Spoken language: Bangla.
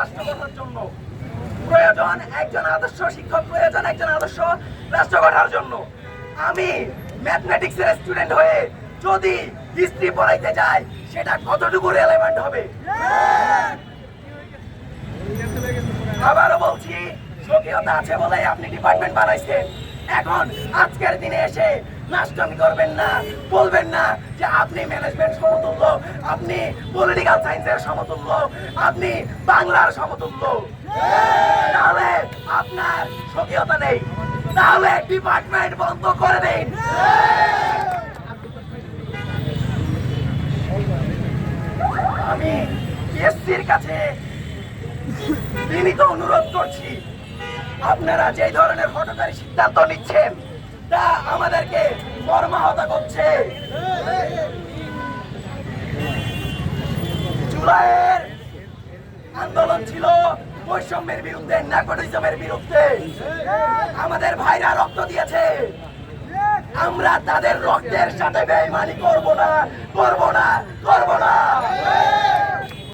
রাষ্ট্র গড়ার জন্য প্রয়োজন একজন আদর্শ শিক্ষক, প্রয়োজন একজন আদর্শ রাষ্ট্র গড়ার জন্য। আমি ম্যাথমেটিক্সের স্টুডেন্ট হয়ে যদি হিস্ট্রি পড়াইতে যাই, সেটা কতটুকু রেলেভেন্ট হবে? আবারও বলছি, স্বকীয়তা আছে বলে আপনি ডিপার্টমেন্ট বানাইছেন। এখন আজকের দিনে এসে নাস্তামি করবেন না, বলবেন না যে আপনি ম্যানেজমেন্ট সমতুল্য, আপনি পলিটিক্যাল সায়েন্সের সমতুল্য, আপনি বাংলার সমতুল্য। তাহলে আপনার স্বকীয়তা নেই, তাহলে ডিপার্টমেন্ট বন্ধ করে দিন। আমি এসসির কাছে বিনীত অনুরোধ করছি, আপনারা যে ধরনের হঠকারী সিদ্ধান্ত নিচ্ছেন তা আমাদেরকে মর্মাহত করছে। জুলাইয়ের আন্দোলন ছিল বৈষম্যের বিরুদ্ধে, নেপোটিজমের বিরুদ্ধে। আমাদের ভাইরা রক্ত দিয়েছে, আমরা তাদের রক্তের সাথে বেইমানি করব না, করব না, করব না।